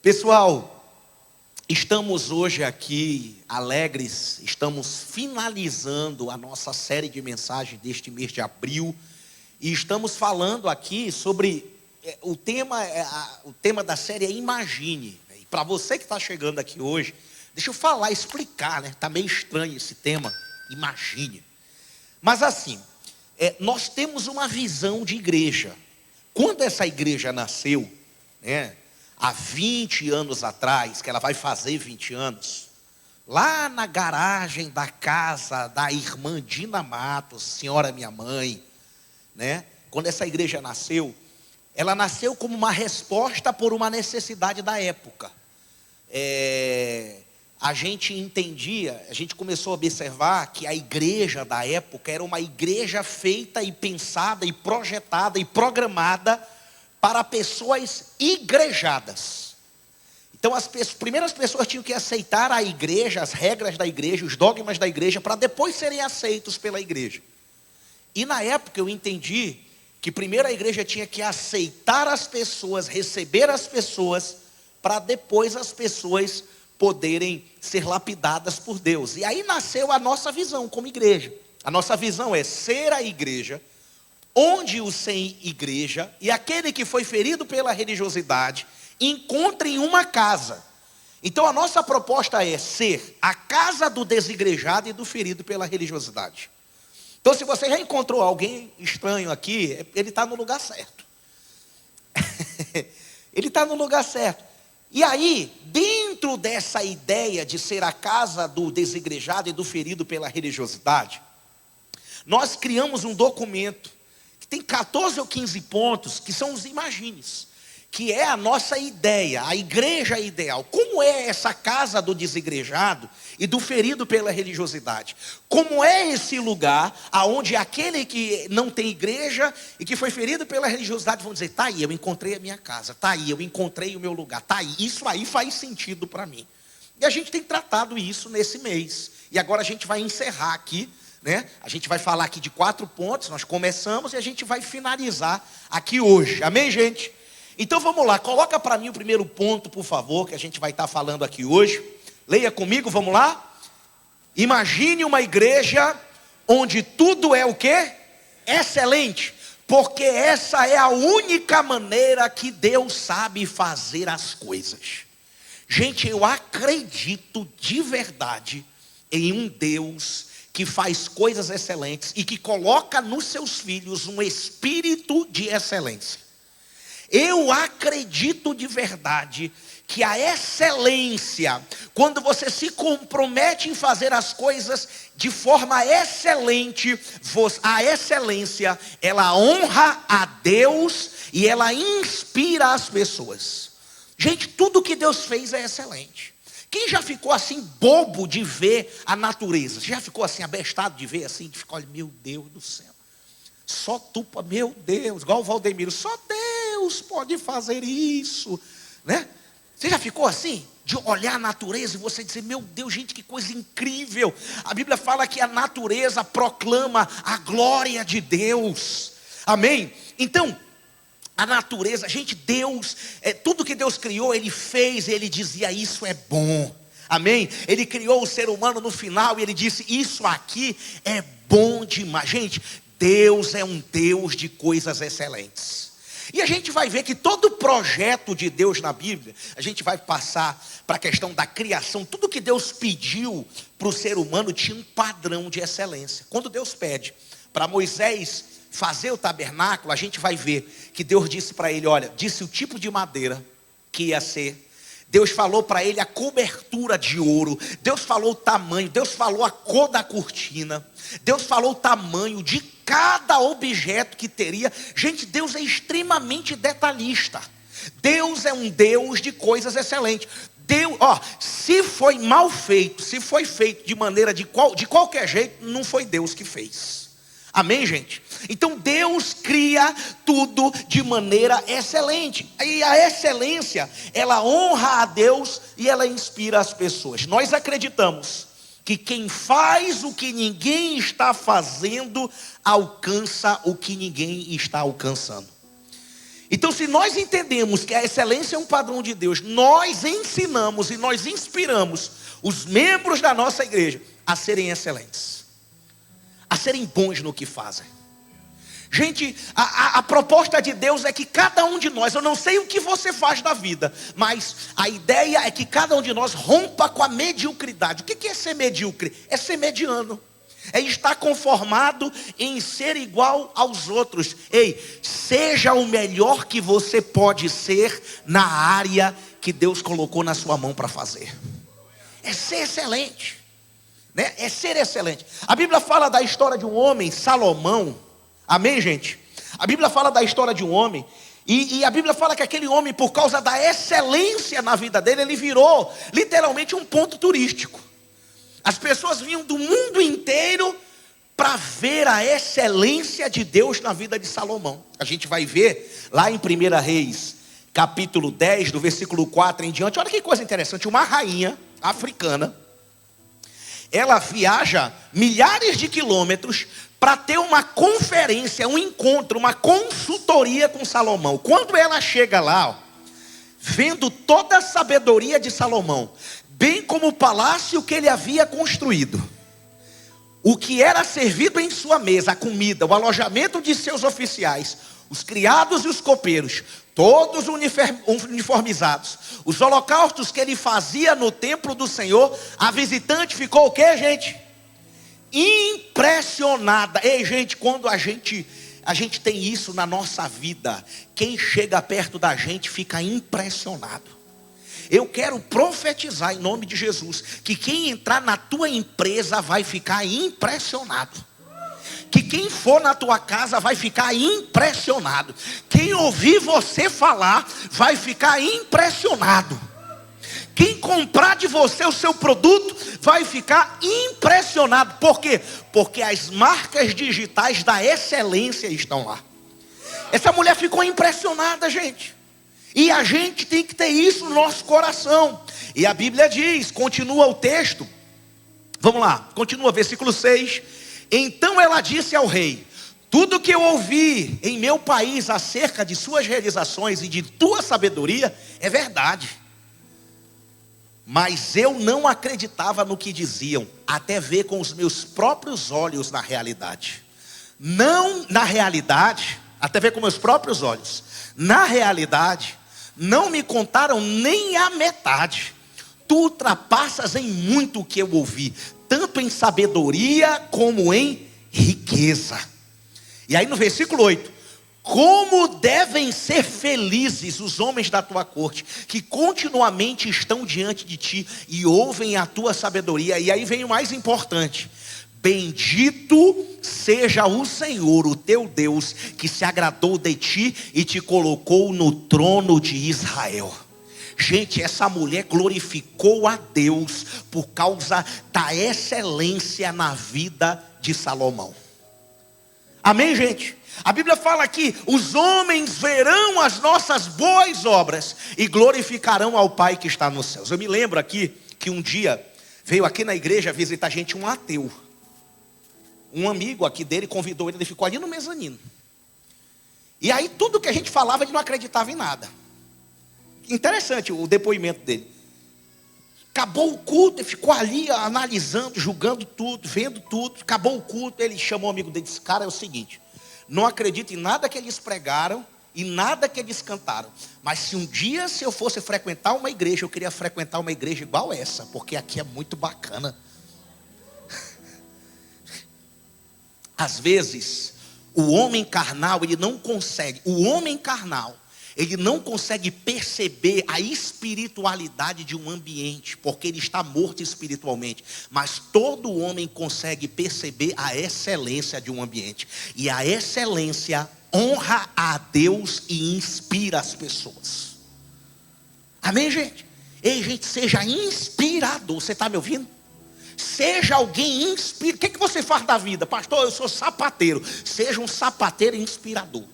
Pessoal, estamos hoje aqui alegres, estamos finalizando a nossa série de mensagens deste mês de abril e estamos falando aqui sobre o tema da série é Imagine. E para você que está chegando aqui hoje, deixa eu explicar, né? Está meio estranho esse tema, Imagine. Mas assim, nós temos uma visão de igreja. Quando essa igreja nasceu, né? Há 20 anos atrás, que ela vai fazer 20 anos, lá na garagem da casa da irmã Dina Matos, senhora minha mãe, né? Quando essa igreja nasceu, ela nasceu como uma resposta por uma necessidade da época. A gente começou a observar que a igreja da época era uma igreja feita e pensada e projetada e programada para pessoas igrejadas. Então as primeiras pessoas tinham que aceitar a igreja, as regras da igreja, os dogmas da igreja, para depois serem aceitos pela igreja. E na época eu entendi que primeiro a igreja tinha que aceitar as pessoas, receber as pessoas, para depois as pessoas poderem ser lapidadas por Deus. E aí nasceu a nossa visão como igreja. A nossa visão é ser a igreja onde o sem igreja e aquele que foi ferido pela religiosidade encontrem uma casa. Então a nossa proposta é ser a casa do desigrejado e do ferido pela religiosidade. Então se você já encontrou alguém estranho aqui, ele está no lugar certo. Ele está no lugar certo. E aí, dentro dessa ideia de ser a casa do desigrejado e do ferido pela religiosidade, nós criamos um documento tem 14 ou 15 pontos que são os imagines, que é a nossa ideia, a igreja ideal. Como é essa casa do desigrejado e do ferido pela religiosidade? Como é esse lugar aonde aquele que não tem igreja e que foi ferido pela religiosidade vão dizer, tá aí, eu encontrei a minha casa, tá aí, eu encontrei o meu lugar, tá aí, isso aí faz sentido para mim. E a gente tem tratado isso nesse mês. E agora a gente vai encerrar aqui, né? A gente vai falar aqui de 4 pontos, nós começamos e a gente vai finalizar aqui hoje, amém, gente? Então vamos lá, coloca para mim o primeiro ponto, por favor, que a gente vai estar falando aqui hoje. Leia comigo, vamos lá? Imagine uma igreja onde tudo é o quê? Excelente, porque essa é a única maneira que Deus sabe fazer as coisas. Gente, eu acredito de verdade em um Deus que faz coisas excelentes e que coloca nos seus filhos um espírito de excelência. Eu acredito de verdade que a excelência, quando você se compromete em fazer as coisas de forma excelente, a excelência, ela honra a Deus e ela inspira as pessoas. Gente, tudo que Deus fez é excelente. Quem já ficou assim bobo de ver a natureza? Já ficou assim abestado de ver assim? De ficar, olha, meu Deus do céu. Só tu, meu Deus, igual o Valdemiro, só Deus pode fazer isso, né? Você já ficou assim? De olhar a natureza e você dizer, meu Deus, gente, que coisa incrível. A Bíblia fala que a natureza proclama a glória de Deus. Amém? Então, a natureza, gente, Deus, tudo que Deus criou, Ele fez, Ele dizia, isso é bom, amém? Ele criou o ser humano no final e Ele disse, isso aqui é bom demais. Gente, Deus é um Deus de coisas excelentes. E a gente vai ver que todo projeto de Deus na Bíblia, a gente vai passar para a questão da criação, tudo que Deus pediu para o ser humano tinha um padrão de excelência. Quando Deus pede para Moisés fazer o tabernáculo, a gente vai ver que Deus disse para ele, olha, disse o tipo de madeira que ia ser. Deus falou para ele a cobertura de ouro. Deus falou o tamanho, Deus falou a cor da cortina. Deus falou o tamanho de cada objeto que teria. Gente, Deus é extremamente detalhista. Deus é um Deus de coisas excelentes. Deus, se foi mal feito, se foi feito de maneira de qualquer jeito, não foi Deus que fez. Amém, gente? Então Deus cria tudo de maneira excelente. E a excelência, ela honra a Deus e ela inspira as pessoas. Nós acreditamos que quem faz o que ninguém está fazendo, alcança o que ninguém está alcançando. Então, se nós entendemos que a excelência é um padrão de Deus, nós ensinamos e nós inspiramos os membros da nossa igreja a serem excelentes, a serem bons no que fazem. Gente, a proposta de Deus é que cada um de nós, eu não sei o que você faz da vida, mas a ideia é que cada um de nós rompa com a mediocridade. O que é ser medíocre? É ser mediano. É estar conformado em ser igual aos outros. Ei, seja o melhor que você pode ser na área que Deus colocou na sua mão para fazer. É ser excelente, né? É ser excelente. A Bíblia fala da história de um homem, Salomão. Amém, gente? A Bíblia fala da história de um homem. E a Bíblia fala que aquele homem, por causa da excelência na vida dele, ele virou literalmente um ponto turístico. As pessoas vinham do mundo inteiro para ver a excelência de Deus na vida de Salomão. A gente vai ver lá em 1 Reis, capítulo 10, do versículo 4 em diante. Olha que coisa interessante, uma rainha africana, ela viaja milhares de quilômetros para ter uma conferência, um encontro, uma consultoria com Salomão. Quando ela chega lá, vendo toda a sabedoria de Salomão, bem como o palácio que ele havia construído, o que era servido em sua mesa, a comida, o alojamento de seus oficiais, os criados e os copeiros, todos uniformizados, os holocaustos que ele fazia no templo do Senhor, a visitante ficou o quê, gente? Impressionada. Ei, gente, quando a gente tem isso na nossa vida, quem chega perto da gente fica impressionado. Eu quero profetizar em nome de Jesus que quem entrar na tua empresa vai ficar impressionado. Que quem for na tua casa vai ficar impressionado. Quem ouvir você falar vai ficar impressionado. Quem comprar de você o seu produto vai ficar impressionado. Por quê? Porque as marcas digitais da excelência estão lá. Essa mulher ficou impressionada, gente. E a gente tem que ter isso no nosso coração. E a Bíblia diz, continua o texto. Vamos lá, continua, versículo 6. Então ela disse ao rei: tudo que eu ouvi em meu país acerca de suas realizações e de tua sabedoria é verdade. Mas eu não acreditava no que diziam, até ver com os meus próprios olhos na realidade. Não na realidade, até ver com meus próprios olhos. Na realidade, não me contaram nem a metade. Tu ultrapassas em muito o que eu ouvi, tanto em sabedoria como em riqueza. E aí no versículo 8: como devem ser felizes os homens da tua corte, que continuamente estão diante de ti e ouvem a tua sabedoria. E aí vem o mais importante: bendito seja o Senhor, o teu Deus, que se agradou de ti e te colocou no trono de Israel. Gente, essa mulher glorificou a Deus por causa da excelência na vida de Salomão. Amém, gente? A Bíblia fala que os homens verão as nossas boas obras e glorificarão ao Pai que está nos céus. Eu me lembro aqui que um dia veio aqui na igreja visitar a gente um ateu. Um amigo aqui dele convidou ele ficou ali no mezanino. E aí tudo que a gente falava, ele não acreditava em nada. Interessante o depoimento dele. Acabou o culto, ele ficou ali analisando, julgando tudo, vendo tudo. Acabou o culto, ele chamou o amigo dele e disse: cara, é o seguinte, não acredito em nada que eles pregaram e nada que eles cantaram. Mas se um dia eu fosse frequentar uma igreja, eu queria frequentar uma igreja igual essa, porque aqui é muito bacana. Às vezes, o homem carnal, ele não consegue perceber a espiritualidade de um ambiente, porque ele está morto espiritualmente. Mas todo homem consegue perceber a excelência de um ambiente. E a excelência honra a Deus e inspira as pessoas. Amém, gente? Ei, gente, seja inspirador. Você está me ouvindo? Seja alguém inspirador. O que você faz da vida? Pastor, eu sou sapateiro. Seja um sapateiro inspirador.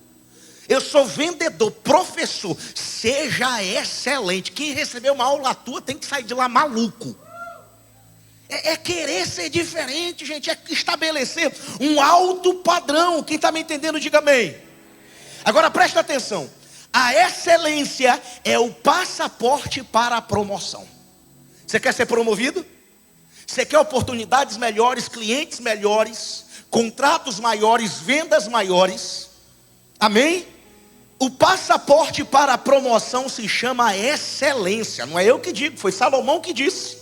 Eu sou vendedor, professor. Seja excelente. Quem recebeu uma aula tua tem que sair de lá maluco. É querer ser diferente, gente. É estabelecer um alto padrão. Quem está me entendendo, diga amém. Agora presta atenção. A excelência é o passaporte para a promoção. Você quer ser promovido? Você quer oportunidades melhores, clientes melhores, contratos maiores, vendas maiores? Amém? O passaporte para a promoção se chama excelência. Não é eu que digo, foi Salomão que disse.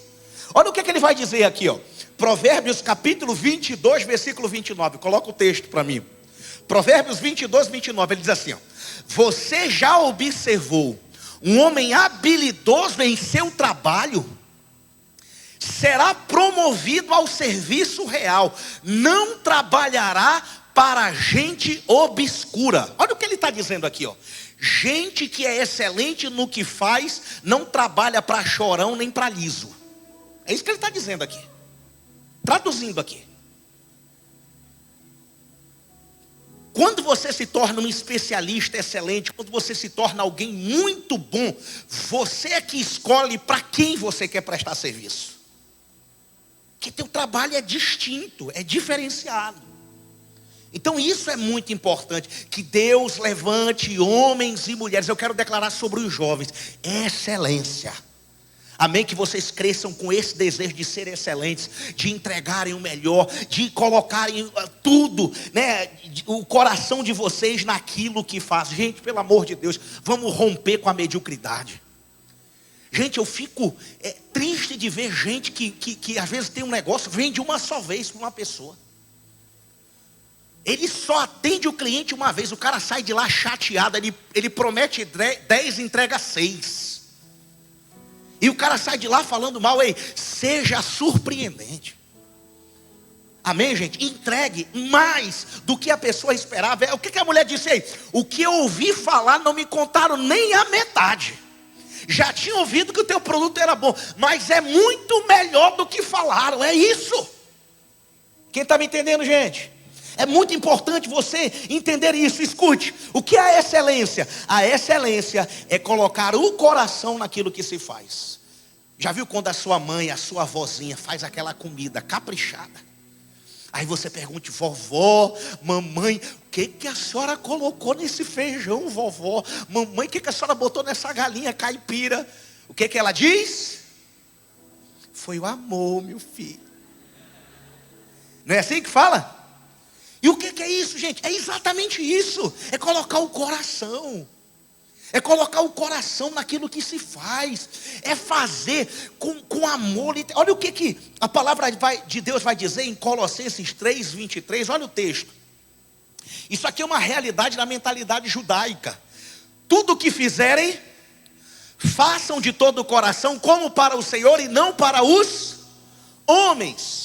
Olha o que ele vai dizer aqui, ó. Provérbios capítulo 22, versículo 29. Coloca o texto para mim. Provérbios 22, 29. Ele diz assim, ó: você já observou um homem habilidoso em seu trabalho? Será promovido ao serviço real. Não trabalhará para gente obscura. Olha o que ele está dizendo aqui, ó. Gente que é excelente no que faz, não trabalha para chorão nem para liso. É isso que ele está dizendo aqui. Traduzindo aqui. Quando você se torna um especialista excelente, quando você se torna alguém muito bom, você é que escolhe para quem você quer prestar serviço. Que teu trabalho é distinto, é diferenciado. Então isso é muito importante, que Deus levante homens e mulheres. Eu quero declarar sobre os jovens, excelência. Amém, que vocês cresçam com esse desejo de ser excelentes, de entregarem o melhor, de colocarem tudo, né, o coração de vocês naquilo que faz. Gente, pelo amor de Deus, vamos romper com a mediocridade. Gente, eu fico triste de ver gente que às vezes tem um negócio, vende uma só vez para uma pessoa. Ele só atende o cliente uma vez, o cara sai de lá chateado, ele promete 10, entrega 6. E o cara sai de lá falando mal. Ei, seja surpreendente. Amém, gente? Entregue mais do que a pessoa esperava. O que a mulher disse aí? O que eu ouvi falar não me contaram nem a metade. Já tinha ouvido que o teu produto era bom, mas é muito melhor do que falaram. É isso. Quem está me entendendo, gente? É muito importante você entender isso. Escute, o que é a excelência? A excelência é colocar o coração naquilo que se faz. Já viu quando a sua mãe, a sua avózinha faz aquela comida caprichada? Aí você pergunta, vovó, mamãe, o que a senhora colocou nesse feijão, vovó? Mamãe, o que a senhora botou nessa galinha caipira? O que ela diz? Foi o amor, meu filho. Não é assim que fala? E o que é isso, gente? É exatamente isso. É colocar o coração. É colocar o coração naquilo que se faz. É fazer com amor. Olha o que a palavra de Deus vai dizer em Colossenses 3, 23. Olha o texto. Isso aqui é uma realidade da mentalidade judaica. Tudo o que fizerem, façam de todo o coração, como para o Senhor e não para os homens.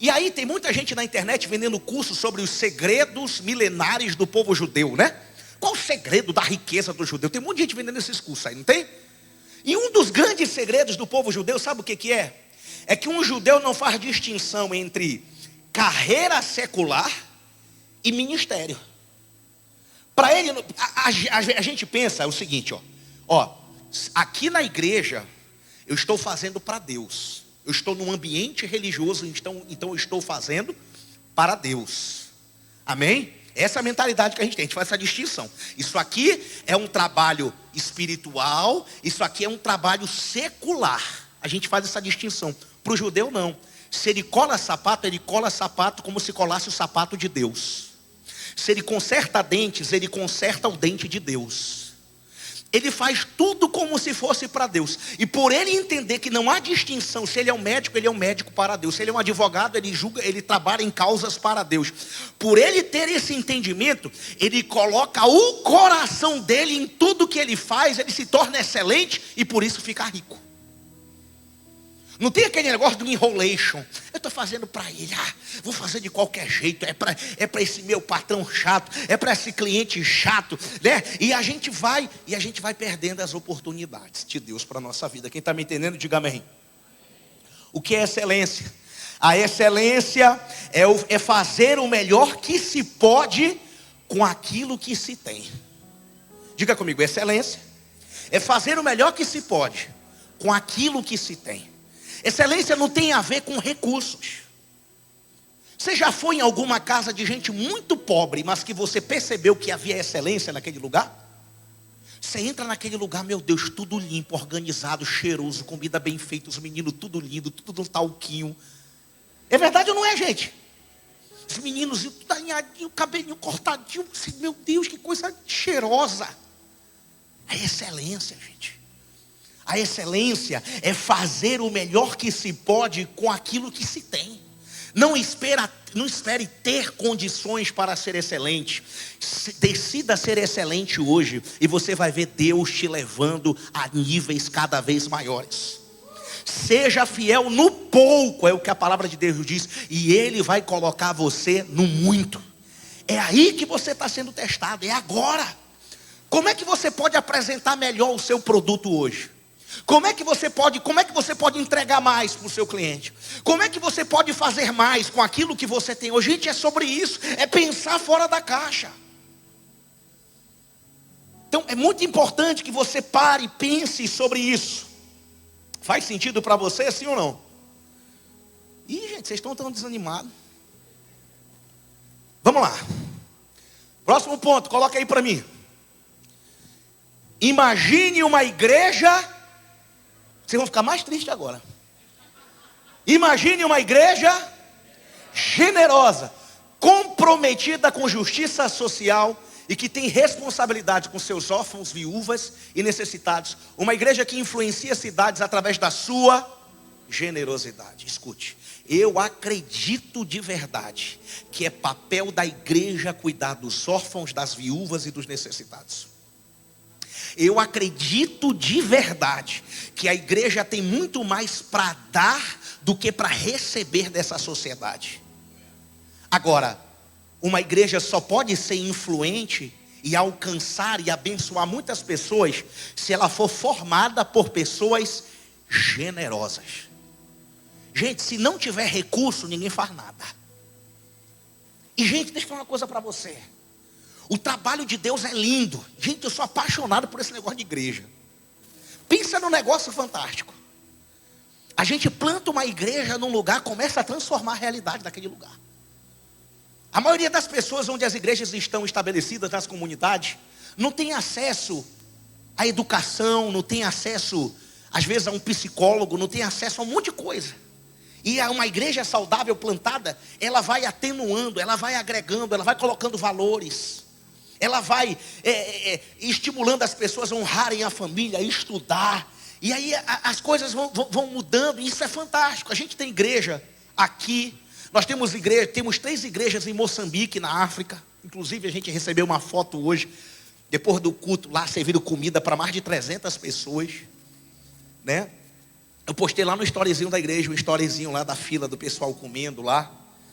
E aí tem muita gente na internet vendendo cursos sobre os segredos milenares do povo judeu, né? Qual o segredo da riqueza do judeu? Tem um monte de gente vendendo esses cursos aí, não tem? E um dos grandes segredos do povo judeu, sabe o que é? É que um judeu não faz distinção entre carreira secular e ministério. Para ele, a gente pensa o seguinte, ó, aqui na igreja eu estou fazendo para Deus. Eu estou num ambiente religioso, então eu estou fazendo para Deus. Amém? Essa é a mentalidade que a gente faz essa distinção. Isso aqui é um trabalho espiritual, isso aqui é um trabalho secular. A gente faz essa distinção. Para o judeu não. Se ele cola sapato como se colasse o sapato de Deus. Se ele conserta dentes, ele conserta o dente de Deus. Ele faz tudo como se fosse para Deus. E por ele entender que não há distinção, se ele é um médico para Deus. Se ele é um advogado, ele julga, ele trabalha em causas para Deus. Por ele ter esse entendimento, ele coloca o coração dele em tudo que ele faz. Ele se torna excelente e por isso fica rico. Não tem aquele negócio do enrolation. Eu estou fazendo para ele, vou fazer de qualquer jeito. É para esse meu patrão chato, é para esse cliente chato, né? E a gente vai perdendo as oportunidades de Deus para a nossa vida. Quem está me entendendo, diga amém. O que é excelência? A excelência é fazer o melhor que se pode com aquilo que se tem. Diga comigo, excelência é fazer o melhor que se pode com aquilo que se tem. Excelência não tem a ver com recursos. Você já foi em alguma casa de gente muito pobre, mas que você percebeu que havia excelência naquele lugar? Você entra naquele lugar, meu Deus, tudo limpo, organizado, cheiroso, comida bem feita, os meninos tudo lindo, tudo no talquinho. É verdade ou não é, gente? Os meninos tudo alinhadinho, cabelinho cortadinho. Meu Deus, que coisa cheirosa. A excelência, gente. A excelência é fazer o melhor que se pode com aquilo que se tem. Não espere ter condições para ser excelente. Decida ser excelente hoje e você vai ver Deus te levando a níveis cada vez maiores. Seja fiel no pouco, é o que a palavra de Deus diz, e Ele vai colocar você no muito. É aí que você está sendo testado, é agora. Como é que você pode apresentar melhor o seu produto hoje? Como é que você pode entregar mais para o seu cliente? Como é que você pode fazer mais com aquilo que você tem hoje? Gente, é sobre isso, é pensar fora da caixa. Então é muito importante que você pare e pense sobre isso. Faz sentido para você, sim ou não? Ih, gente, vocês estão tão desanimados. Vamos lá. Próximo ponto, coloca aí para mim. Imagine uma igreja. Vocês vão ficar mais tristes agora. Imagine uma igreja generosa, comprometida com justiça social e que tem responsabilidade com seus órfãos, viúvas e necessitados. Uma igreja que influencia cidades através da sua generosidade. Escute, eu acredito de verdade que é papel da igreja cuidar dos órfãos, das viúvas e dos necessitados. Eu acredito de verdade que a igreja tem muito mais para dar do que para receber dessa sociedade. Agora, uma igreja só pode ser influente e alcançar e abençoar muitas pessoas se ela for formada por pessoas generosas. Gente, se não tiver recurso, ninguém faz nada. E gente, deixa eu falar uma coisa para você. O trabalho de Deus é lindo. Gente, eu sou apaixonado por esse negócio de igreja. Pensa num negócio fantástico. A gente planta uma igreja num lugar, começa a transformar a realidade daquele lugar. A maioria das pessoas onde as igrejas estão estabelecidas nas comunidades não tem acesso à educação, não tem acesso, às vezes, a um psicólogo, não tem acesso a um monte de coisa. E uma igreja saudável plantada, ela vai atenuando, ela vai agregando, ela vai colocando valores. Ela vai estimulando as pessoas a honrarem a família, a estudar. E aí as coisas vão mudando, e isso é fantástico. A gente tem igreja aqui. Nós temos 3 igrejas em Moçambique, na África. Inclusive a gente recebeu uma foto hoje, depois do culto, lá serviram comida para mais de 300 pessoas, né? Eu postei lá no storyzinho da igreja, um storyzinho lá da fila do pessoal comendo lá.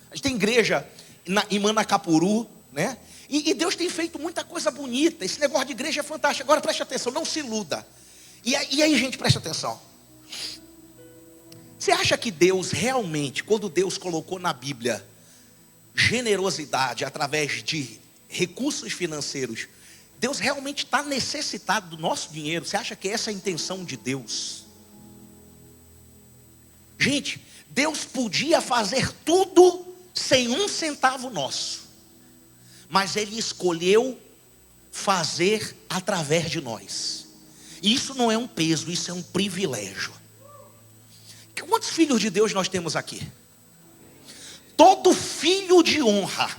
A gente tem igreja em Manacapuru, né? E Deus tem feito muita coisa bonita. Esse negócio de igreja é fantástico. Agora preste atenção, não se iluda. E aí, gente, preste atenção. Você acha que Deus realmente, quando Deus colocou na Bíblia generosidade através de recursos financeiros, Deus realmente está necessitado do nosso dinheiro? Você acha que essa é a intenção de Deus? Gente, Deus podia fazer tudo sem um centavo nosso, mas Ele escolheu fazer através de nós. E isso não é um peso, isso é um privilégio. Quantos filhos de Deus nós temos aqui? Todo filho de honra,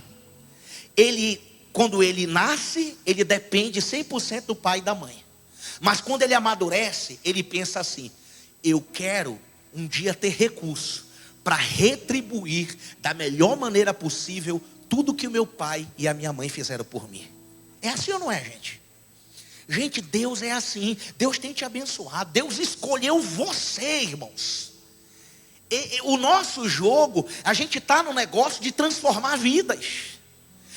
quando ele nasce, ele depende 100% do pai e da mãe. Mas quando ele amadurece, ele pensa assim: eu quero um dia ter recurso para retribuir da melhor maneira possível tudo que o meu pai e a minha mãe fizeram por mim. É assim ou não é, gente? Gente, Deus é assim. Deus tem te abençoado. Deus escolheu você, irmãos. O nosso jogo, a gente está no negócio de transformar vidas.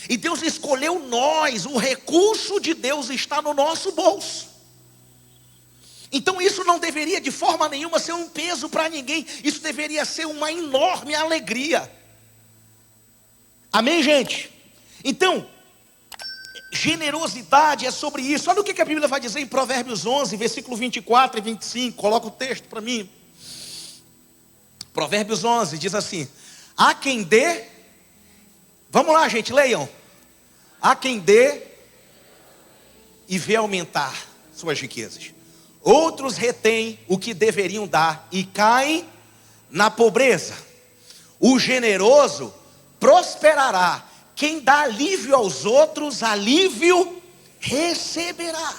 E Deus escolheu nós. O recurso de Deus está no nosso bolso. Então isso não deveria de forma nenhuma ser um peso para ninguém. Isso deveria ser uma enorme alegria. Amém, gente? Então, generosidade é sobre isso. Olha o que a Bíblia vai dizer em Provérbios 11, versículo 24 e 25. Coloca o texto para mim. Provérbios 11 diz assim: há quem dê. Vamos lá, gente, leiam. Há quem dê e vê aumentar. suas riquezas. Outros retêm o que deveriam dar e caem na pobreza. O generoso prosperará. Quem dá alívio aos outros, alívio receberá.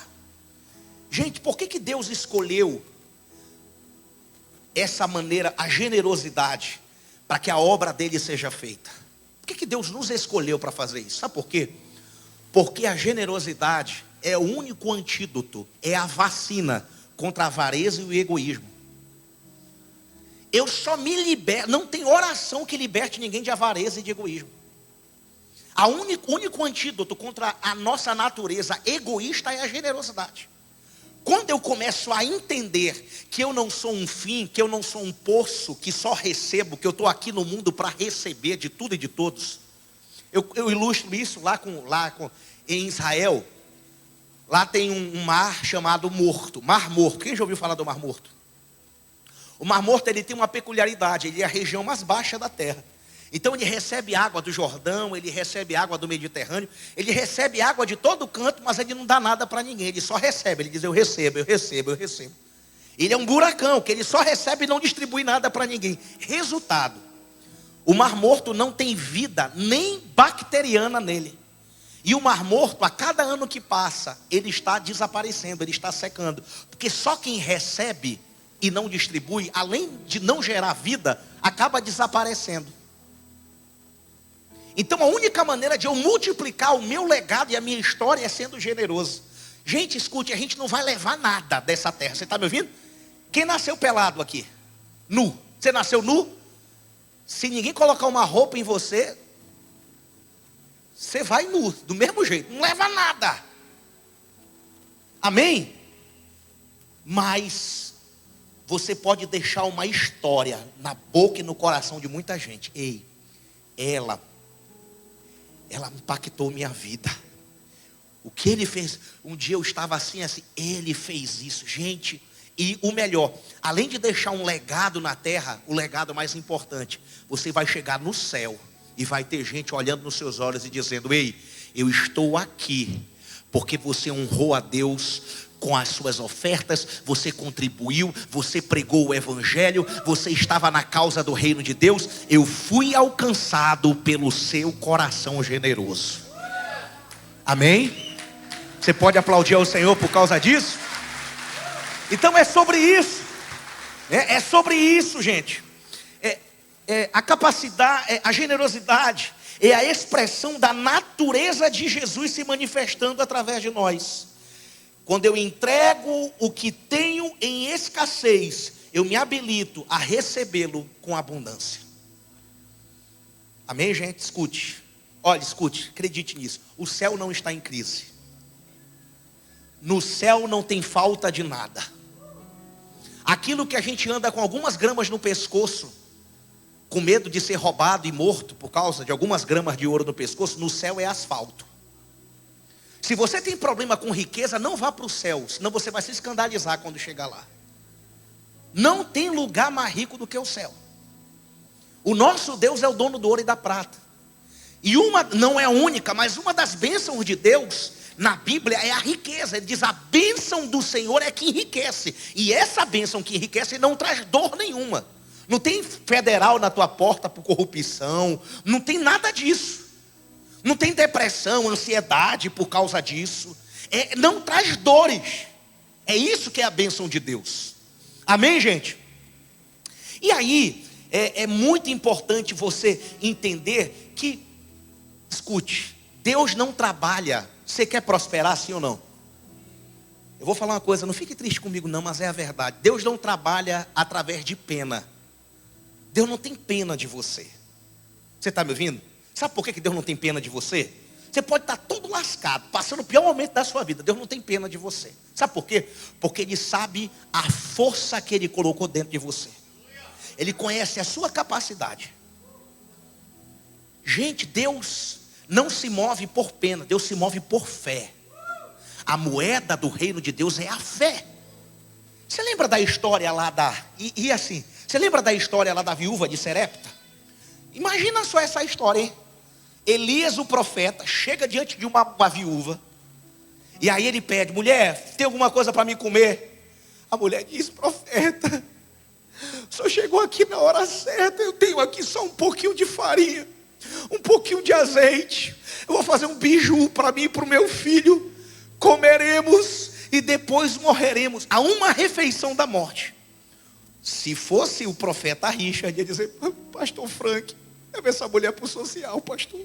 Gente, por que Deus escolheu essa maneira, a generosidade, para que a obra dele seja feita? Por que Deus nos escolheu para fazer isso? Sabe por quê? Porque a generosidade é o único antídoto, é a vacina contra a avareza e o egoísmo. Eu só me liberto, não tem oração que liberte ninguém de avareza e de egoísmo. O único antídoto contra a nossa natureza egoísta é a generosidade. Quando eu começo a entender que eu não sou um fim, que eu não sou um poço, que só recebo, que eu estou aqui no mundo para receber de tudo e de todos. Eu ilustro isso em Israel. Lá tem um mar chamado Morto, Mar Morto. Quem já ouviu falar do Mar Morto? O Mar Morto, ele tem uma peculiaridade, ele é a região mais baixa da terra. Então ele recebe água do Jordão, ele recebe água do Mediterrâneo, ele recebe água de todo canto, mas ele não dá nada para ninguém, ele só recebe, ele diz eu recebo, eu recebo, eu recebo. Ele é um buracão, que ele só recebe e não distribui nada para ninguém. Resultado, o Mar Morto não tem vida nem bacteriana nele. E o Mar Morto, a cada ano que passa, ele está desaparecendo, ele está secando. Porque só quem recebe e não distribui, além de não gerar vida, acaba desaparecendo. Então a única maneira de eu multiplicar o meu legado e a minha história é sendo generoso. Gente, escute, a gente não vai levar nada dessa terra. Você está me ouvindo? Quem nasceu pelado aqui? Nu. Você nasceu nu? Se ninguém colocar uma roupa em você, você vai nu, do mesmo jeito. Não leva nada. Amém? Mas você pode deixar uma história na boca e no coração de muita gente. Ei, ela impactou minha vida. O que ele fez? Um dia eu estava assim, ele fez isso. Gente, e o melhor, além de deixar um legado na terra, o legado mais importante, você vai chegar no céu e vai ter gente olhando nos seus olhos e dizendo: ei, eu estou aqui porque você honrou a Deus com as suas ofertas, você contribuiu, você pregou o evangelho, você estava na causa do reino de Deus. Eu fui alcançado pelo seu coração generoso. Amém? Você pode aplaudir ao Senhor por causa disso? Então é sobre isso. É sobre isso, gente. A capacidade, a generosidade é a expressão da natureza de Jesus se manifestando através de nós. Quando eu entrego o que tenho em escassez, eu me habilito a recebê-lo com abundância. Amém, gente? Escute. Olha, escute, acredite nisso. O céu não está em crise. No céu não tem falta de nada. Aquilo que a gente anda com algumas gramas no pescoço, com medo de ser roubado e morto por causa de algumas gramas de ouro no pescoço, no céu é asfalto. Se você tem problema com riqueza, não vá para o céu, senão você vai se escandalizar quando chegar lá. Não tem lugar mais rico do que o céu. O nosso Deus é o dono do ouro e da prata. E não é a única, mas uma das bênçãos de Deus na Bíblia é a riqueza. Ele diz: a bênção do Senhor é que enriquece. E essa bênção que enriquece não traz dor nenhuma. Não tem federal na tua porta por corrupção, não tem nada disso. Não tem depressão, ansiedade por causa disso. Não traz dores. É isso que é a bênção de Deus. Amém, gente? E aí, é muito importante você entender que, escute, Deus não trabalha. Você quer prosperar, sim ou não? Eu vou falar uma coisa, não fique triste comigo não, mas é a verdade. Deus não trabalha através de pena. Deus não tem pena de você. Você está me ouvindo? Sabe por que Deus não tem pena de você? Você pode estar todo lascado, passando o pior momento da sua vida. Deus não tem pena de você. Sabe por quê? Porque Ele sabe a força que Ele colocou dentro de você. Ele conhece a sua capacidade. Gente, Deus não se move por pena, Deus se move por fé. A moeda do reino de Deus é a fé. Você lembra da história lá você lembra da história lá da viúva de Serepta? Imagina só essa história, hein? Elias, o profeta, chega diante de uma viúva. E aí ele pede: mulher, tem alguma coisa para mim comer? A mulher diz: profeta, o senhor chegou aqui na hora certa. Eu tenho aqui só um pouquinho de farinha, um pouquinho de azeite. Eu vou fazer um biju para mim e para o meu filho. Comeremos e depois morreremos. A uma refeição da morte. Se fosse o profeta Richard, ia dizer: pastor Frank, leva essa mulher para o social, pastor.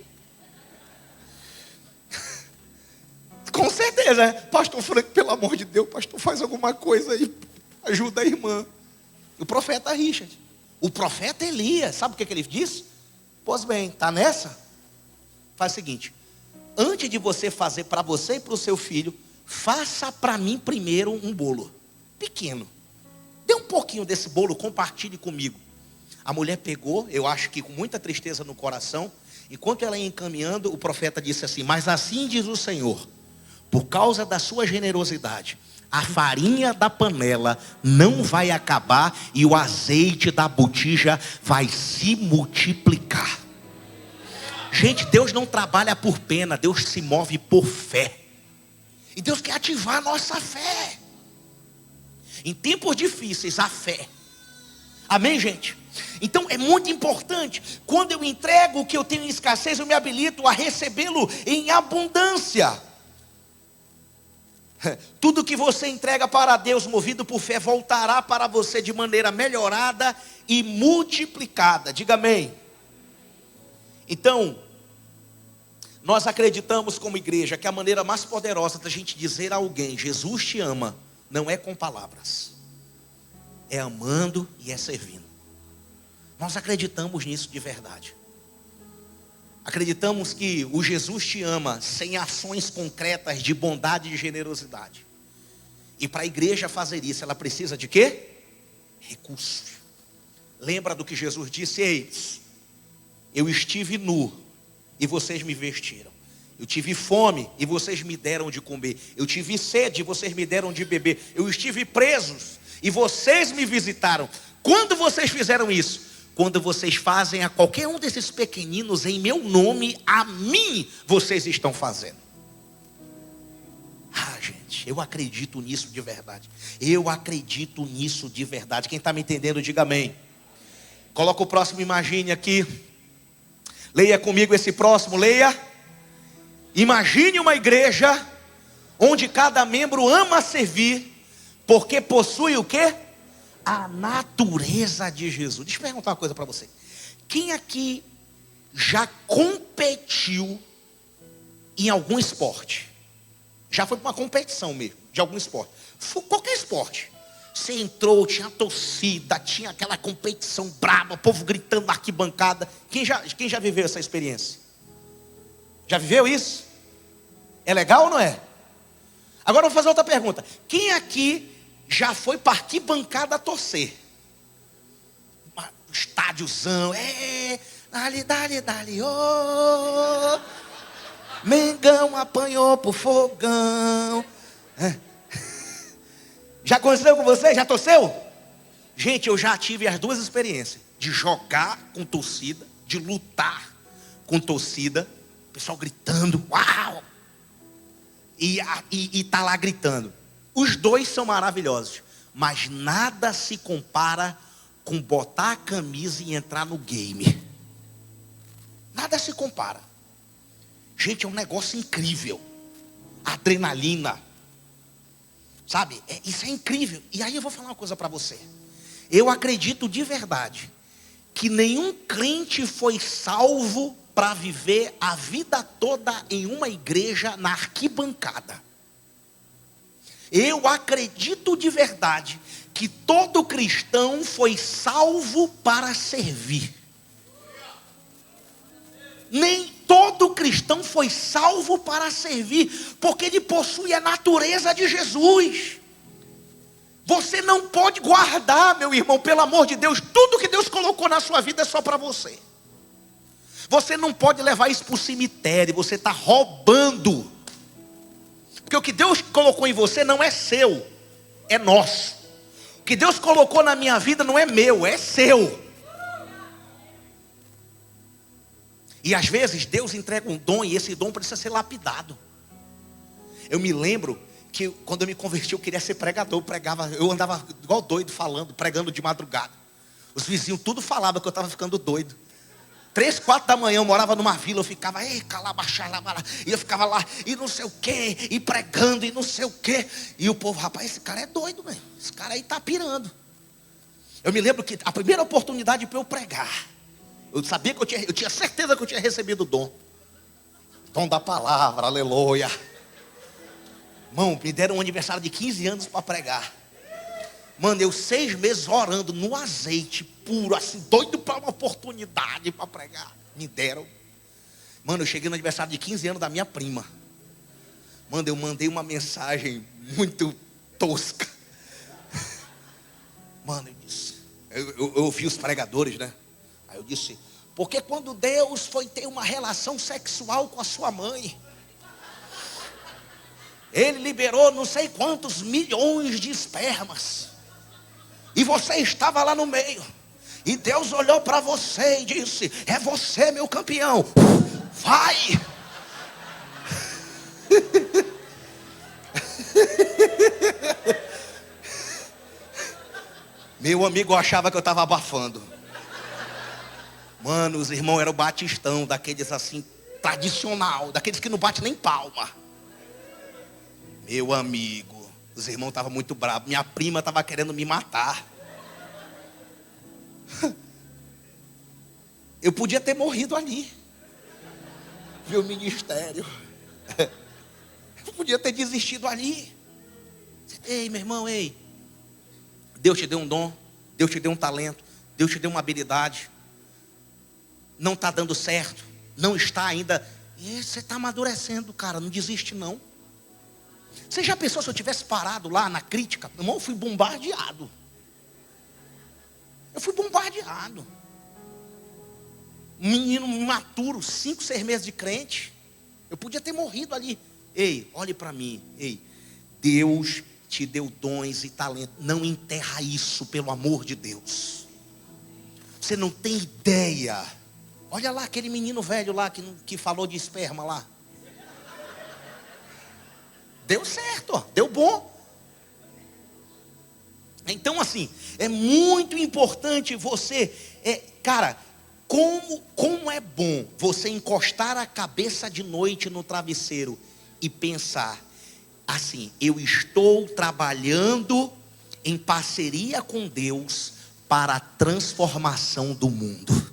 Com certeza, pastor Frank, pelo amor de Deus, pastor, faz alguma coisa aí, ajuda a irmã. O profeta Richard, o profeta Elias, sabe o que ele disse? Pois bem, está nessa? Faz o seguinte: antes de você fazer para você e para o seu filho, faça para mim primeiro um bolo pequeno. Dê um pouquinho desse bolo, compartilhe comigo. A mulher pegou, eu acho que com muita tristeza no coração. Enquanto ela ia encaminhando, o profeta disse assim: mas assim diz o Senhor, por causa da sua generosidade, a farinha da panela não vai acabar e o azeite da botija vai se multiplicar. Gente, Deus não trabalha por pena, Deus se move por fé. E Deus quer ativar a nossa fé. Em tempos difíceis, a fé. Amém, gente? Então é muito importante. Quando eu entrego o que eu tenho em escassez, eu me habilito a recebê-lo em abundância. Tudo que você entrega para Deus, movido por fé, voltará para você de maneira melhorada e multiplicada. Diga amém. Então, nós acreditamos como igreja que a maneira mais poderosa da gente dizer a alguém: Jesus te ama, não é com palavras, é amando e é servindo. Nós acreditamos nisso de verdade. Acreditamos que o Jesus te ama sem ações concretas de bondade e de generosidade. E para a igreja fazer isso, ela precisa de quê? Recursos. Lembra do que Jesus disse? Eis, eu estive nu e vocês me vestiram. Eu tive fome e vocês me deram de comer. Eu tive sede e vocês me deram de beber. Eu estive presos e vocês me visitaram. Quando vocês fizeram isso? Quando vocês fazem a qualquer um desses pequeninos em meu nome, a mim vocês estão fazendo. Ah, gente, eu acredito nisso de verdade. Eu acredito nisso de verdade. Quem está me entendendo, diga amém. Coloca o próximo, imagine aqui. Leia comigo esse próximo, leia. Imagine uma igreja onde cada membro ama servir, porque possui o quê? A natureza de Jesus. Deixa eu perguntar uma coisa para você. Quem aqui já competiu em algum esporte? Já foi para uma competição mesmo, de algum esporte? Qualquer esporte. Você entrou, tinha torcida, tinha aquela competição braba, o povo gritando na arquibancada. Quem já viveu essa experiência? Já viveu isso? É legal ou não é? Agora eu vou fazer outra pergunta. Quem aqui já foi para arquibancada torcer? Estádiozão, dali, oh, Mengão apanhou pro fogão. Já aconteceu com você? Já torceu? Gente, eu já tive as duas experiências. De jogar com torcida, de lutar com torcida. O pessoal gritando, uau! E tá lá gritando. Os dois são maravilhosos. Mas nada se compara com botar a camisa e entrar no game. Nada se compara. Gente, é um negócio incrível. Adrenalina. Sabe, isso é incrível. E aí eu vou falar uma coisa para você. Eu acredito de verdade que nenhum crente foi salvo para viver a vida toda em uma igreja na arquibancada. Eu acredito de verdade que todo cristão foi salvo para servir. Nem todo cristão foi salvo para servir, porque ele possui a natureza de Jesus. Você não pode guardar, meu irmão, pelo amor de Deus, tudo que Deus colocou na sua vida é só para você. Você não pode levar isso para o cemitério, você está roubando. Porque o que Deus colocou em você não é seu, é nosso. O que Deus colocou na minha vida não é meu, é seu. E às vezes Deus entrega um dom e esse dom precisa ser lapidado. Eu me lembro que quando eu me converti, eu queria ser pregador. Eu andava igual doido falando, pregando de madrugada. Os vizinhos tudo falavam que eu estava ficando doido. 3, 4 da manhã eu morava numa vila, eu ficava, ei, calabaxalabala, e eu ficava lá, e não sei o quê, e pregando, e não sei o quê. E o povo, rapaz, esse cara é doido, velho. Esse cara aí tá pirando. Eu me lembro que a primeira oportunidade para eu pregar, eu sabia que eu tinha certeza que eu tinha recebido o dom. Dom da palavra, aleluia. Irmão, me deram um aniversário de 15 anos para pregar. Mano, eu 6 meses orando no azeite puro, assim, doido para uma oportunidade para pregar. Me deram. Mano, eu cheguei no aniversário de 15 anos da minha prima. Mano, eu mandei uma mensagem muito tosca. Mano, eu disse, eu ouvi os pregadores, né? Aí eu disse, porque quando Deus foi ter uma relação sexual com a sua mãe, Ele liberou não sei quantos milhões de espermas. E você estava lá no meio. E Deus olhou para você e disse, é você, meu campeão. Vai. Meu amigo achava que eu estava abafando. Mano, os irmãos eram batistão, daqueles assim, tradicional, daqueles que não bate nem palma. Meu amigo, os irmãos estavam muito bravos. Minha prima estava querendo me matar. Eu podia ter morrido ali. Viu o ministério. Eu podia ter desistido ali. Ei, meu irmão, ei. Deus te deu um dom. Deus te deu um talento. Deus te deu uma habilidade. Não está dando certo. Não está ainda. E você está amadurecendo, cara. Não desiste, não. Você já pensou se eu tivesse parado lá na crítica? Meu irmão, eu fui bombardeado. Eu fui bombardeado. Menino maturo, 5, 6 meses de crente. Eu podia ter morrido ali. Ei, olhe para mim. Ei, Deus te deu dons e talentos. Não enterra isso, pelo amor de Deus. Você não tem ideia. Olha lá aquele menino velho lá que falou de esperma lá. Deu certo, ó, deu bom. Então assim, é muito importante você, cara, como é bom você encostar a cabeça de noite no travesseiro e pensar assim, eu estou trabalhando em parceria com Deus para a transformação do mundo.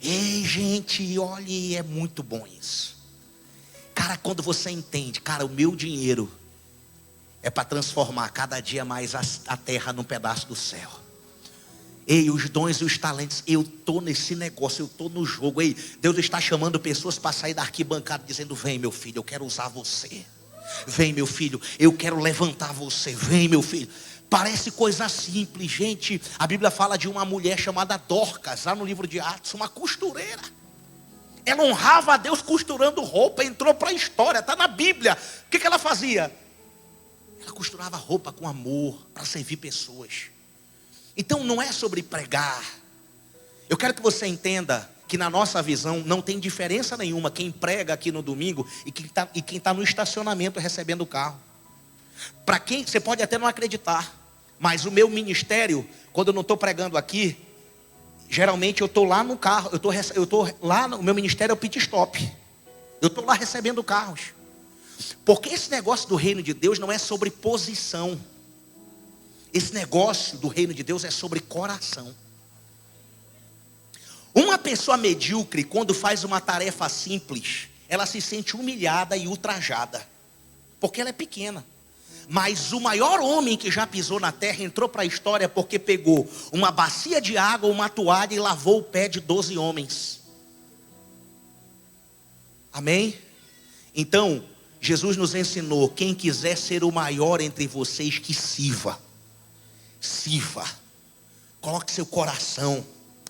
Ei, gente, olha, é muito bom isso. Cara, quando você entende, cara, o meu dinheiro é para transformar cada dia mais a terra num pedaço do céu. Ei, os dons e os talentos, eu estou nesse negócio, eu estou no jogo. Ei, Deus está chamando pessoas para sair da arquibancada dizendo, vem meu filho, eu quero usar você. Vem meu filho, eu quero levantar você. Vem meu filho. Parece coisa simples, gente. A Bíblia fala de uma mulher chamada Dorcas, lá no livro de Atos, uma costureira. Ela honrava a Deus costurando roupa, entrou para a história, está na Bíblia. O que ela fazia? Ela costurava roupa com amor, para servir pessoas. Então não é sobre pregar. Eu quero que você entenda que na nossa visão não tem diferença nenhuma quem prega aqui no domingo e quem tá no estacionamento recebendo o carro. Para quem, você pode até não acreditar, mas o meu ministério, quando eu não estou pregando aqui, geralmente eu estou lá no carro, eu estou lá, o meu ministério é o pit stop. Eu estou lá recebendo carros. Porque esse negócio do reino de Deus não é sobre posição. Esse negócio do reino de Deus é sobre coração. Uma pessoa medíocre, quando faz uma tarefa simples, ela se sente humilhada e ultrajada. Porque ela é pequena. Mas o maior homem que já pisou na terra entrou para a história porque pegou uma bacia de água, uma toalha e lavou o pé de 12 homens. Amém? Então, Jesus nos ensinou, quem quiser ser o maior entre vocês, que sirva. Sirva. Coloque seu coração.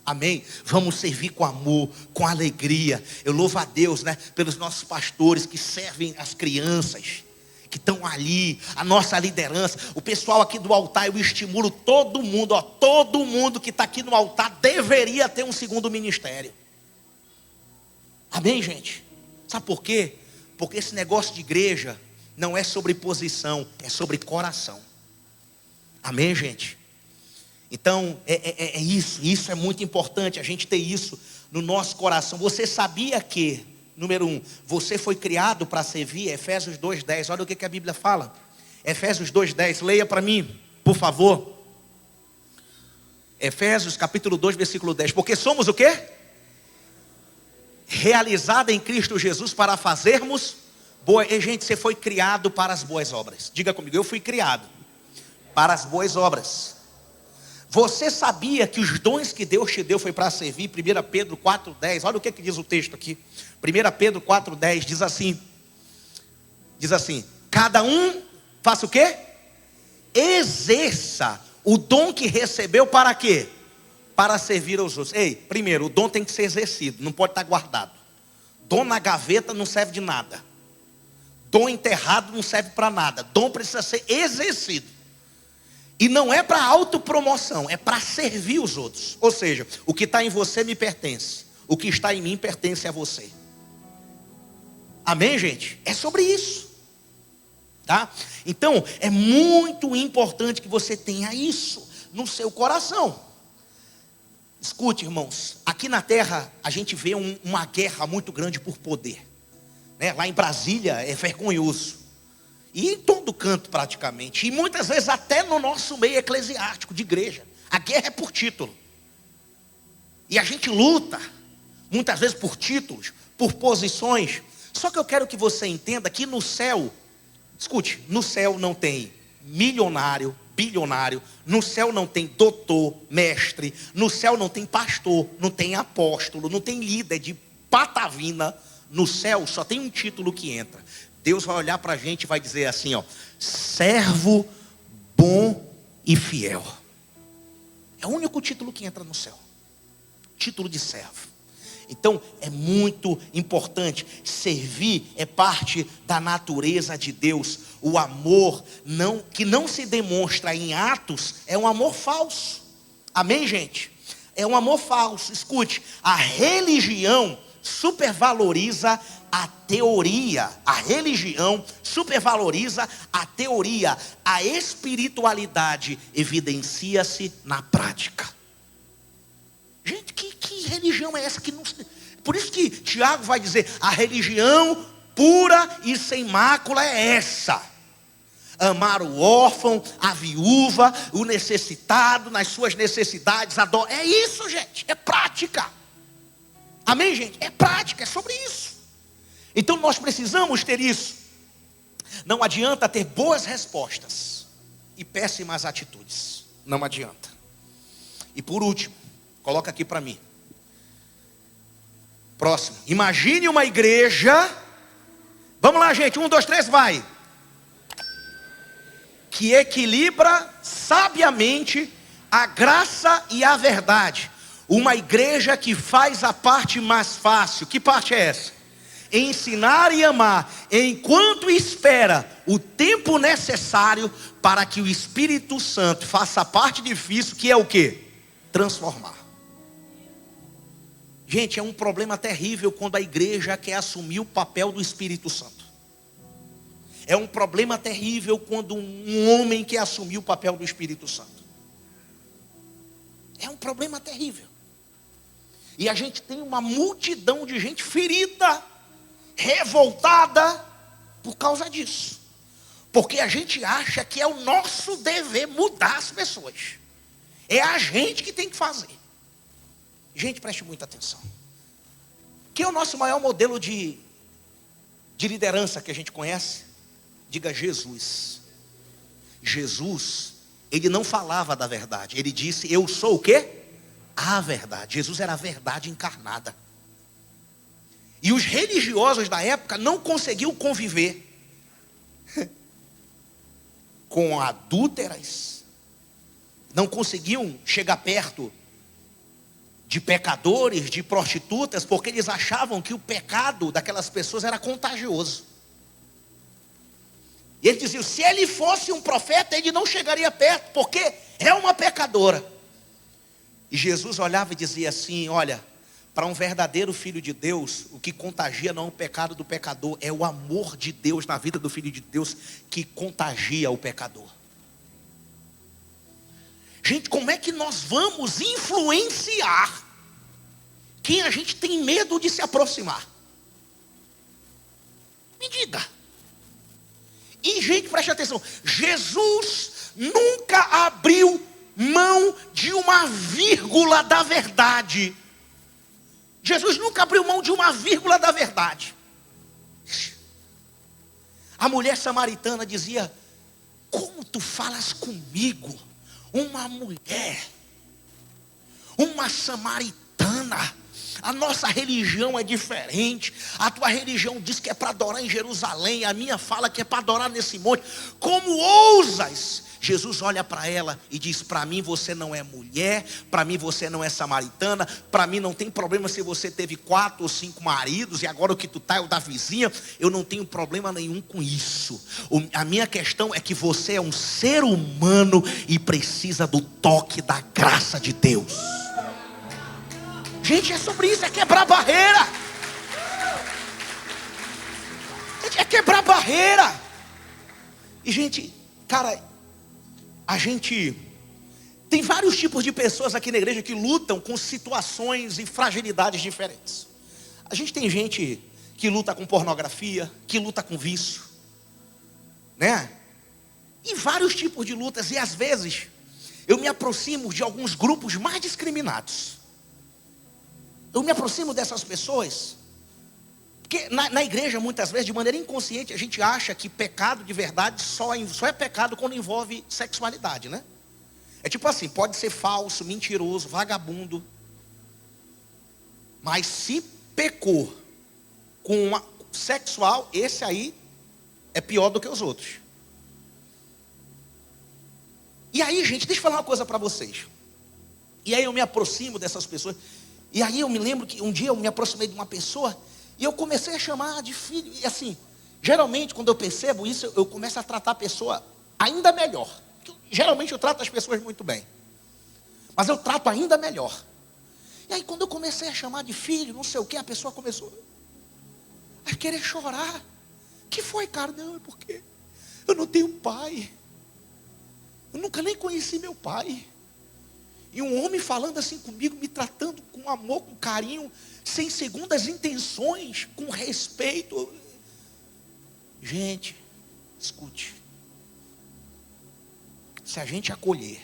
Amém? Vamos servir com amor, com alegria. Eu louvo a Deus, né, pelos nossos pastores que servem as crianças, que estão ali, a nossa liderança, o pessoal aqui do altar. Eu estimulo todo mundo, todo mundo que está aqui no altar deveria ter um segundo ministério. Amém, gente? Sabe por quê? Porque esse negócio de igreja não é sobre posição, é sobre coração. Amém, gente? Então, isso é muito importante, a gente ter isso no nosso coração. Você sabia que, número 1, você foi criado para servir? Efésios 2:10, olha o que a Bíblia fala. Efésios 2:10, leia para mim, por favor. Efésios capítulo 2, versículo 10. Porque somos o quê? Realizada em Cristo Jesus para fazermos boa. E gente, você foi criado para as boas obras. Diga comigo, eu fui criado para as boas obras. Você sabia que os dons que Deus te deu foi para servir? 1 Pedro 4:10, olha o que diz o texto aqui. 1 Pedro 4:10 diz assim, cada um faça o quê? Exerça o dom que recebeu para quê? Para servir aos outros. Ei, primeiro, o dom tem que ser exercido, não pode estar guardado. Dom na gaveta não serve de nada. Dom enterrado não serve para nada. Dom precisa ser exercido. E não é para autopromoção, é para servir os outros. Ou seja, o que está em você me pertence. O que está em mim pertence a você. Amém, gente? É sobre isso. Tá? Então, é muito importante que você tenha isso no seu coração. Escute, irmãos, aqui na terra a gente vê uma guerra muito grande por poder, né? Lá em Brasília é vergonhoso. E em todo canto praticamente. E muitas vezes até no nosso meio eclesiástico de igreja. A guerra é por título. E a gente luta, muitas vezes por títulos, por posições. Só que eu quero que você entenda que no céu, escute, no céu não tem milionário, bilionário. No céu não tem doutor, mestre. No céu não tem pastor, não tem apóstolo, não tem líder de patavina. No céu só tem um título que entra. Deus vai olhar para a gente e vai dizer assim, ó, servo bom e fiel. É o único título que entra no céu. Título de servo. Então é muito importante. Servir é parte da natureza de Deus. O amor que não se demonstra em atos é um amor falso. Amém, gente? É um amor falso. Escute, a religião supervaloriza a teoria. A religião supervaloriza a teoria. A espiritualidade evidencia-se na prática. Gente, que religião é essa que não... Por isso que Tiago vai dizer, a religião pura e sem mácula é essa: amar o órfão, a viúva, o necessitado nas suas necessidades. É isso, gente, é prática. Amém, gente? É prática, é sobre isso. Então nós precisamos ter isso. Não adianta ter boas respostas e péssimas atitudes. Não adianta. E por último, coloca aqui para mim. Próximo. Imagine uma igreja. Vamos lá, gente. 1, 2, 3, vai. Que equilibra sabiamente a graça e a verdade. Uma igreja que faz a parte mais fácil. Que parte é essa? Ensinar e amar, enquanto espera o tempo necessário para que o Espírito Santo faça a parte difícil, que é o quê? Transformar. Gente, é um problema terrível quando a igreja quer assumir o papel do Espírito Santo. É um problema terrível quando um homem quer assumir o papel do Espírito Santo. É um problema terrível. E a gente tem uma multidão de gente ferida, revoltada por causa disso. Porque a gente acha que é o nosso dever mudar as pessoas. É a gente que tem que fazer. Gente, preste muita atenção. Quem é o nosso maior modelo de liderança que a gente conhece? Diga Jesus. Jesus, ele não falava da verdade. Ele disse, eu sou o quê? A verdade. Jesus era a verdade encarnada. E os religiosos da época não conseguiam conviver com adúlteras. Não conseguiam chegar perto de pecadores, de prostitutas, porque eles achavam que o pecado daquelas pessoas era contagioso. E eles diziam, se ele fosse um profeta, ele não chegaria perto, porque é uma pecadora. E Jesus olhava e dizia assim, olha, Para um verdadeiro filho de Deus, o que contagia não é o pecado do pecador, é o amor de Deus na vida do filho de Deus que contagia o pecador. Gente, como é que nós vamos influenciar quem a gente tem medo de se aproximar? Me diga. E gente, preste atenção, Jesus nunca abriu mão de uma vírgula da verdade. Jesus nunca abriu mão de uma vírgula da verdade. A mulher samaritana dizia: como tu falas comigo, uma mulher, uma samaritana? A nossa religião é diferente. A tua religião diz que é para adorar em Jerusalém, a minha fala que é para adorar nesse monte. Como ousas? Jesus olha para ela e diz: para mim você não é mulher, para mim você não é samaritana, para mim não tem problema se você teve 4 ou 5 maridos e agora o que tu tá é o da vizinha. Eu não tenho problema nenhum com isso. A minha questão é que você é um ser humano e precisa do toque da graça de Deus. Gente, é sobre isso, é quebrar barreira. Gente, é quebrar barreira. E gente, cara, a gente tem vários tipos de pessoas aqui na igreja que lutam com situações e fragilidades diferentes. A gente tem gente que luta com pornografia, que luta com vício, né? E vários tipos de lutas. E às vezes eu me aproximo de alguns grupos mais discriminados. Eu me aproximo dessas pessoas porque na igreja, muitas vezes, de maneira inconsciente, a gente acha que pecado de verdade só é pecado quando envolve sexualidade, né? É tipo assim, pode ser falso, mentiroso, vagabundo, mas se pecou com uma sexual, esse aí é pior do que os outros. E aí, gente, deixa eu falar uma coisa para vocês. E aí eu me aproximo dessas pessoas. E aí eu me lembro que um dia eu me aproximei de uma pessoa e eu comecei a chamar de filho. E assim, geralmente quando eu percebo isso, eu começo a tratar a pessoa ainda melhor. Geralmente eu trato as pessoas muito bem, mas eu trato ainda melhor. E aí quando eu comecei a chamar de filho, não sei o que, a pessoa começou a querer chorar. O que foi, cara? Não, é porque eu não tenho pai. Eu nunca nem conheci meu pai. E um homem falando assim comigo, me tratando com amor, com carinho, sem segundas intenções, com respeito. Gente, escute. Se a gente acolher,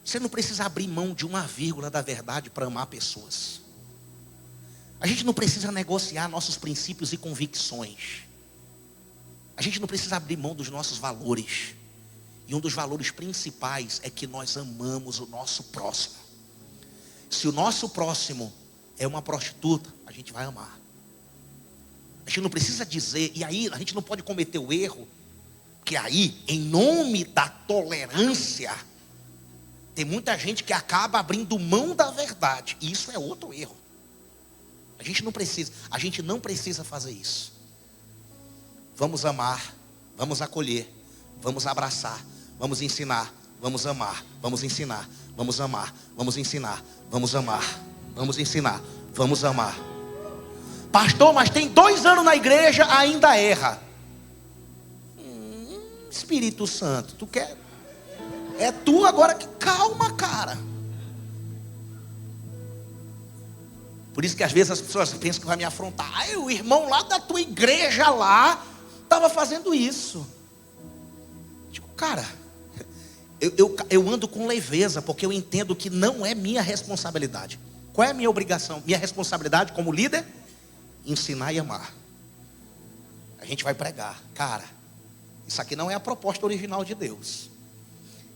você não precisa abrir mão de uma vírgula da verdade para amar pessoas. A gente não precisa negociar nossos princípios e convicções. A gente não precisa abrir mão dos nossos valores. E um dos valores principais é que nós amamos o nosso próximo. Se o nosso próximo é uma prostituta, a gente vai amar. A gente não precisa dizer, e aí a gente não pode cometer o erro, que aí, em nome da tolerância, tem muita gente que acaba abrindo mão da verdade. E isso é outro erro. A gente não precisa fazer isso. Vamos amar, vamos acolher, vamos abraçar, vamos ensinar, vamos amar, vamos ensinar, vamos amar, vamos ensinar, vamos amar, vamos ensinar, vamos amar. Pastor, mas tem 2 anos na igreja, ainda erra. Espírito Santo, tu quer? É tu agora que... Calma, cara. Por isso que às vezes as pessoas pensam que vai me afrontar. Ah, o irmão lá da tua igreja lá estava fazendo isso. Tipo, cara, eu ando com leveza, porque eu entendo que não é minha responsabilidade. Qual é a minha obrigação? Minha responsabilidade como líder? Ensinar e amar. A gente vai pregar. Cara, isso aqui não é a proposta original de Deus.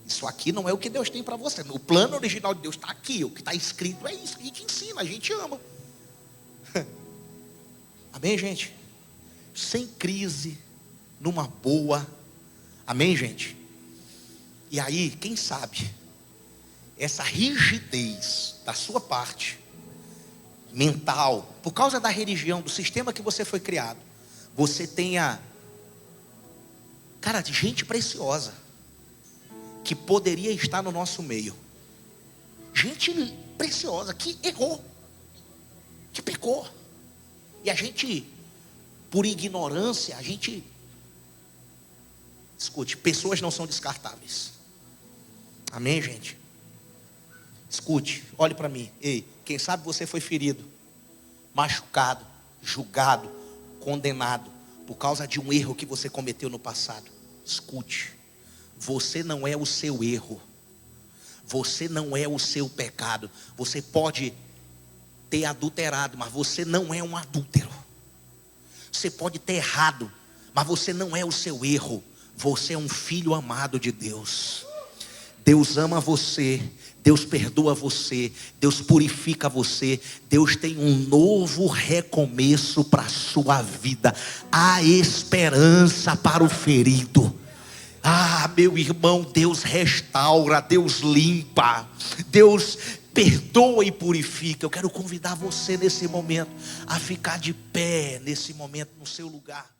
Isso aqui não é o que Deus tem para você. O plano original de Deus está aqui. O que está escrito é isso. A gente ensina, a gente ama. Amém, gente? Sem crise, numa boa. Amém, gente? E aí, quem sabe, essa rigidez da sua parte, mental, por causa da religião, do sistema que você foi criado, você tenha, cara, gente preciosa, que poderia estar no nosso meio. gente preciosa que errou, que pecou. E a gente, por ignorância, escute, pessoas não são descartáveis. Amém, gente? Escute, olhe para mim. Ei, quem sabe você foi ferido, machucado, julgado, condenado por causa de um erro que você cometeu no passado. Escute, você não é o seu erro, você não é o seu pecado. Você pode ter adulterado, mas você não é um adúltero. Você pode ter errado, mas você não é o seu erro. Você é um filho amado de Deus. Deus ama você, Deus perdoa você, Deus purifica você, Deus tem um novo recomeço para a sua vida. Há esperança para o ferido. Ah, meu irmão, Deus restaura, Deus limpa, Deus perdoa e purifica. Eu quero convidar você nesse momento a ficar de pé, nesse momento no seu lugar.